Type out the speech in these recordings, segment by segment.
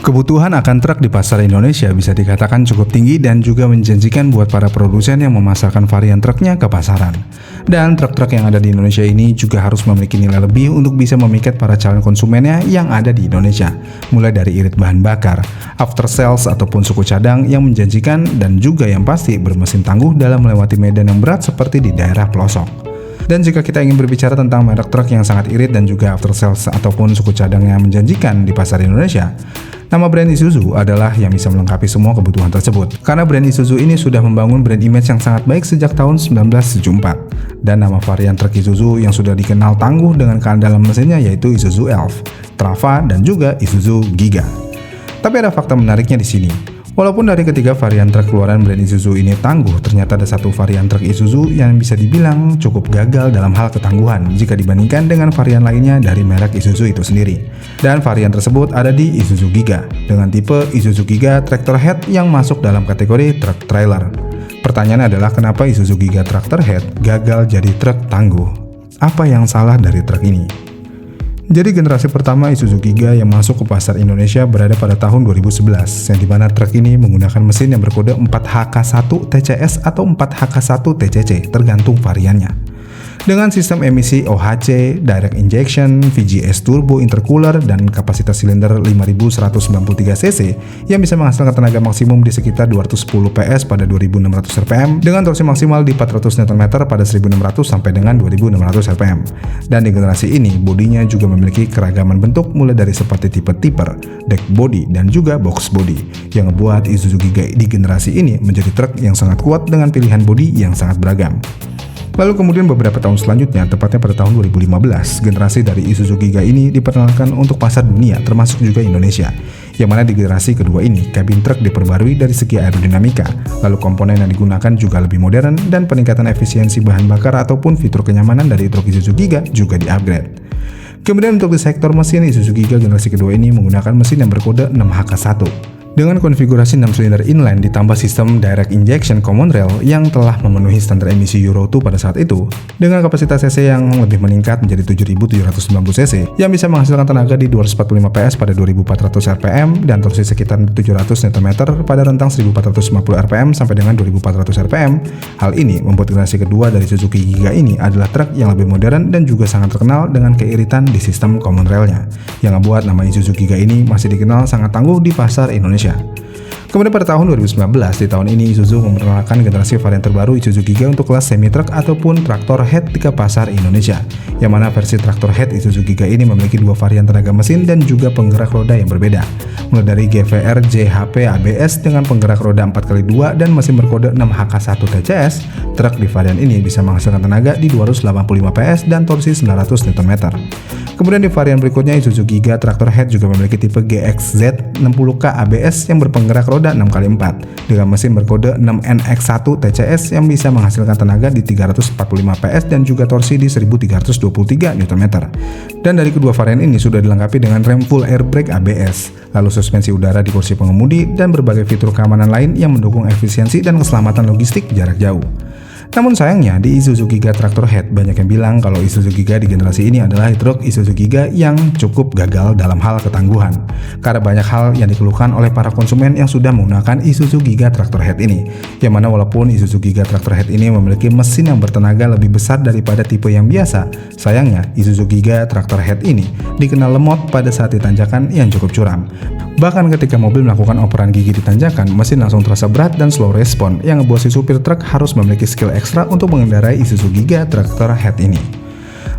Kebutuhan akan truk di pasar Indonesia bisa dikatakan cukup tinggi dan juga menjanjikan buat para produsen yang memasarkan varian truknya ke pasaran. Dan truk-truk yang ada di Indonesia ini juga harus memiliki nilai lebih untuk bisa memikat para calon konsumennya yang ada di Indonesia. Mulai dari irit bahan bakar, after sales ataupun suku cadang yang menjanjikan dan juga yang pasti bermesin tangguh dalam melewati medan yang berat seperti di daerah pelosok. Dan jika kita ingin berbicara tentang merek truk yang sangat irit dan juga after sales ataupun suku cadang yang menjanjikan di pasar Indonesia, nama brand Isuzu adalah yang bisa melengkapi semua kebutuhan tersebut. Karena brand Isuzu ini sudah membangun brand image yang sangat baik sejak tahun 1974. Dan nama varian truk Isuzu yang sudah dikenal tangguh dengan keandalan mesinnya yaitu Isuzu Elf, Trava, dan juga Isuzu Giga. Tapi ada fakta menariknya di sini. Walaupun dari ketiga varian truk keluaran brand Isuzu ini tangguh, ternyata ada satu varian truk Isuzu yang bisa dibilang cukup gagal dalam hal ketangguhan jika dibandingkan dengan varian lainnya dari merek Isuzu itu sendiri. Dan varian tersebut ada di Isuzu Giga, dengan tipe Isuzu Giga Tractor Head yang masuk dalam kategori truk trailer. Pertanyaannya adalah kenapa Isuzu Giga Tractor Head gagal jadi truk tangguh? Apa yang salah dari truk ini? Jadi generasi pertama Isuzu Giga yang masuk ke pasar Indonesia berada pada tahun 2011, yang dimana truk ini menggunakan mesin yang berkode 4HK1 TCS atau 4HK1 TCC, tergantung variannya. Dengan sistem emisi OHC, direct injection, VGS turbo intercooler, dan kapasitas silinder 5193 cc yang bisa menghasilkan tenaga maksimum di sekitar 210 PS pada 2600 rpm dengan torsi maksimal di 400 Nm pada 1600 sampai dengan 2600 rpm. Dan di generasi ini, bodinya juga memiliki keragaman bentuk mulai dari seperti tipe tipper, deck body, dan juga box body yang membuat Isuzu Giga di generasi ini menjadi truk yang sangat kuat dengan pilihan bodi yang sangat beragam. Lalu kemudian beberapa tahun selanjutnya, tepatnya pada tahun 2015, generasi dari Isuzu Giga ini diperkenalkan untuk pasar dunia termasuk juga Indonesia. Yang mana di generasi kedua ini, kabin truk diperbarui dari segi aerodinamika, lalu komponen yang digunakan juga lebih modern dan peningkatan efisiensi bahan bakar ataupun fitur kenyamanan dari truk Isuzu Giga juga di-upgrade. Kemudian untuk di sektor mesin, Isuzu Giga generasi kedua ini menggunakan mesin yang berkode 6HK1. Dengan konfigurasi 6 silinder inline ditambah sistem direct injection common rail yang telah memenuhi standar emisi Euro 2 pada saat itu, dengan kapasitas cc yang lebih meningkat menjadi 7.790 cc yang bisa menghasilkan tenaga di 245 PS pada 2.400 rpm dan torsi sekitar 700 Nm pada rentang 1.450 rpm sampai dengan 2.400 rpm. Hal ini membuat generasi kedua dari Suzuki Giga ini adalah truk yang lebih modern dan juga sangat terkenal dengan keiritan di sistem common railnya, yang membuat nama Isuzu Giga ini masih dikenal sangat tangguh di pasar Indonesia. Kemudian pada tahun 2019, di tahun ini Isuzu memperkenalkan generasi varian terbaru Isuzu Giga untuk kelas semi-truk ataupun traktor head ke pasar Indonesia, yang mana versi traktor head Isuzu Giga ini memiliki dua varian tenaga mesin dan juga penggerak roda yang berbeda, mulai dari GVR JHP ABS dengan penggerak roda 4x2 dan mesin berkode 6HK1 TCS. Truk di varian ini bisa menghasilkan tenaga di 285 PS dan torsi 900 Nm. Kemudian di varian berikutnya, Isuzu Giga Tractor Head juga memiliki tipe GXZ 60K ABS yang berpenggerak roda 6x4 dengan mesin berkode 6NX1 TCS yang bisa menghasilkan tenaga di 345 PS dan juga torsi di 1323 Nm. Dan dari kedua varian ini sudah dilengkapi dengan rem full air brake ABS, lalu suspensi udara di kursi pengemudi dan berbagai fitur keamanan lain yang mendukung efisiensi dan keselamatan logistik jarak jauh. Namun sayangnya di Isuzu Giga Tractor Head banyak yang bilang kalau Isuzu Giga di generasi ini adalah truk Isuzu Giga yang cukup gagal dalam hal ketangguhan, karena banyak hal yang dikeluhkan oleh para konsumen yang sudah menggunakan Isuzu Giga Tractor Head ini, yang mana walaupun Isuzu Giga Tractor Head ini memiliki mesin yang bertenaga lebih besar daripada tipe yang biasa, sayangnya Isuzu Giga Tractor Head ini dikenal lemot pada saat ditanjakan yang cukup curam. Bahkan ketika mobil melakukan operan gigi di tanjakan, mesin langsung terasa berat dan slow respon yang membuat si supir truk harus memiliki skill ekstra untuk mengendarai Isuzu Giga Tractor Head ini.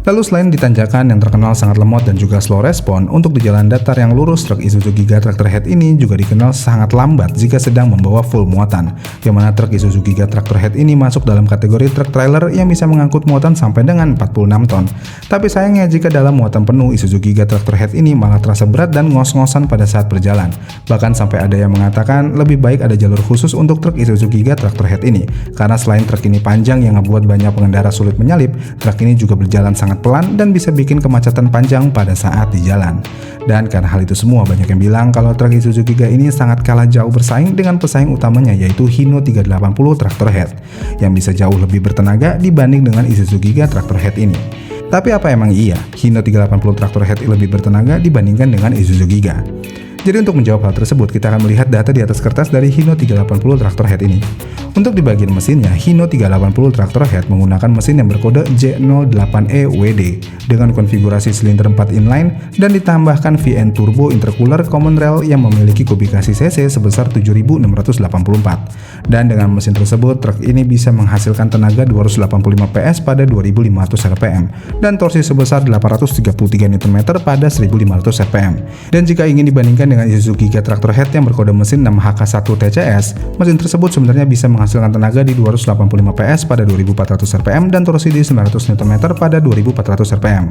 Lalu selain di tanjakan yang terkenal sangat lemot dan juga slow respon, untuk di jalan datar yang lurus, truk Isuzu Giga Tractor Head ini juga dikenal sangat lambat jika sedang membawa full muatan, yang mana truk Isuzu Giga Tractor Head ini masuk dalam kategori truk trailer yang bisa mengangkut muatan sampai dengan 46 ton. Tapi sayangnya jika dalam muatan penuh, Isuzu Giga Tractor Head ini malah terasa berat dan ngos-ngosan pada saat berjalan. Bahkan sampai ada yang mengatakan lebih baik ada jalur khusus untuk truk Isuzu Giga Tractor Head ini, karena selain truk ini panjang yang membuat banyak pengendara sulit menyalip, truk ini juga berjalan sangat pelan dan bisa bikin kemacetan panjang pada saat di jalan. Dan karena hal itu semua, banyak yang bilang kalau truk Isuzu Giga ini sangat kalah jauh bersaing dengan pesaing utamanya yaitu Hino 380 Tractor Head yang bisa jauh lebih bertenaga dibanding dengan Isuzu Giga Tractor Head ini. Tapi apa emang iya Hino 380 Tractor Head lebih bertenaga dibandingkan dengan Isuzu Giga? Jadi untuk menjawab hal tersebut, kita akan melihat data di atas kertas dari Hino 380 Tractor Head ini. Untuk di bagian mesinnya, Hino 380 Tractor Head menggunakan mesin yang berkode J08EWD dengan konfigurasi silinder 4 inline dan ditambahkan VN Turbo Intercooler Common Rail yang memiliki kubikasi cc sebesar 7684. Dan dengan mesin tersebut, truk ini bisa menghasilkan tenaga 285 PS pada 2500 rpm dan torsi sebesar 833 Nm pada 1500 rpm. Dan jika ingin dibandingkan dengan Isuzu Giga Tractor Head yang berkode mesin 6HK1 TCS, mesin tersebut sebenarnya bisa menghasilkan tenaga di 285 PS pada 2400 rpm dan torsi di 900 Nm pada 2400 rpm.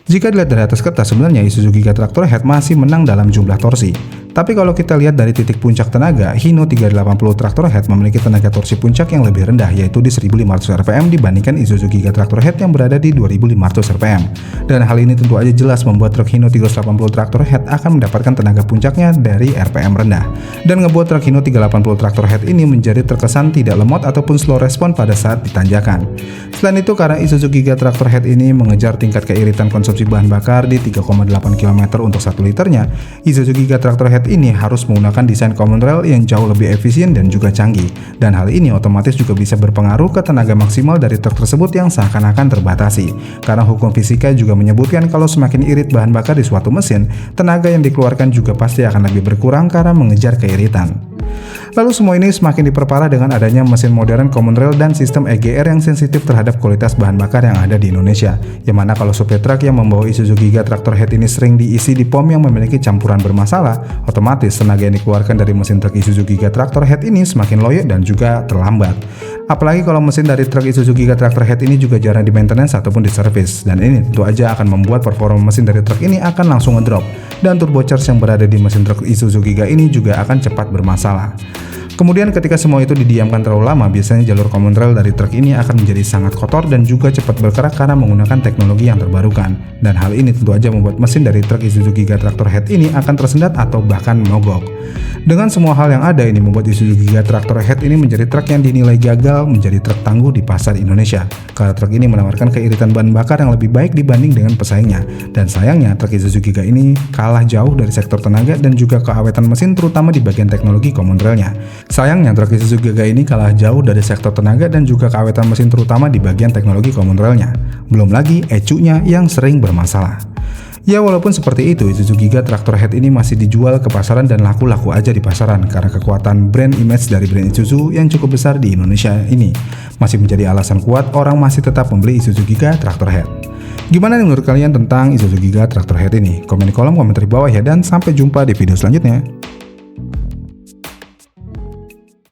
Jika dilihat dari atas kertas, sebenarnya Isuzu Giga Tractor Head masih menang dalam jumlah torsi. Tapi kalau kita lihat dari titik puncak tenaga, Hino 380 Tractor Head memiliki tenaga torsi puncak yang lebih rendah, yaitu di 1500 rpm dibandingkan Isuzu Giga Tractor Head yang berada di 2500 rpm. Dan hal ini tentu aja jelas membuat truk Hino 380 Tractor Head akan mendapatkan tenaga puncaknya dari rpm rendah, dan ngebuat truk Hino 380 Tractor Head ini menjadi terkesan tidak lemot ataupun slow respon pada saat ditanjakan. Selain itu, karena Isuzu Giga Tractor Head ini mengejar tingkat keiritan konsumsi bahan bakar di 3,8 km untuk 1 liternya, Isuzu Giga Tractor Head ini harus menggunakan desain common rail yang jauh lebih efisien dan juga canggih, dan hal ini otomatis juga bisa berpengaruh ke tenaga maksimal dari truk tersebut yang seakan-akan terbatasi, karena hukum fisika juga menyebutkan kalau semakin irit bahan bakar di suatu mesin, tenaga yang dikeluarkan juga pasti akan lebih berkurang karena mengejar keiritan. Lalu semua ini semakin diperparah dengan adanya mesin modern common rail dan sistem EGR yang sensitif terhadap kualitas bahan bakar yang ada di Indonesia, yang mana kalau supir truk yang membawa Isuzu Giga Tractor Head ini sering diisi di pom yang memiliki campuran bermasalah, otomatis tenaga yang dikeluarkan dari mesin truk Isuzu Giga Tractor Head ini semakin loyo dan juga terlambat. Apalagi kalau mesin dari truk Isuzu Giga Tractor Head ini juga jarang di maintenance ataupun di service, dan ini tentu aja akan membuat performa mesin dari truk ini akan langsung ngedrop, dan turbocharge yang berada di mesin truk Isuzu Giga ini juga akan cepat bermasalah. Kemudian ketika semua itu didiamkan terlalu lama, biasanya jalur common rail dari truk ini akan menjadi sangat kotor dan juga cepat bergerak karena menggunakan teknologi yang terbarukan. Dan hal ini tentu aja membuat mesin dari truk Isuzu Giga Tractor Head ini akan tersendat atau bahkan mogok. Dengan semua hal yang ada ini membuat Isuzu Giga Tractor Head ini menjadi truk yang dinilai gagal menjadi truk tangguh di pasar Indonesia, karena truk ini menawarkan keiritan bahan bakar yang lebih baik dibanding dengan pesaingnya. Dan sayangnya truk Isuzu Giga ini kalah jauh dari sektor tenaga dan juga keawetan mesin, terutama di bagian teknologi common railnya. Sayangnya truk Isuzu Giga ini kalah jauh dari sektor tenaga dan juga keawetan mesin, terutama di bagian teknologi common railnya. Belum lagi ECU-nya yang sering bermasalah. Ya, walaupun seperti itu, Isuzu Giga Tractor Head ini masih dijual ke pasaran dan laku-laku aja di pasaran karena kekuatan brand image dari brand Isuzu yang cukup besar di Indonesia ini masih menjadi alasan kuat orang masih tetap membeli Isuzu Giga Tractor Head. Gimana nih menurut kalian tentang Isuzu Giga Tractor Head ini? Komen di kolom komentar di bawah ya, dan sampai jumpa di video selanjutnya.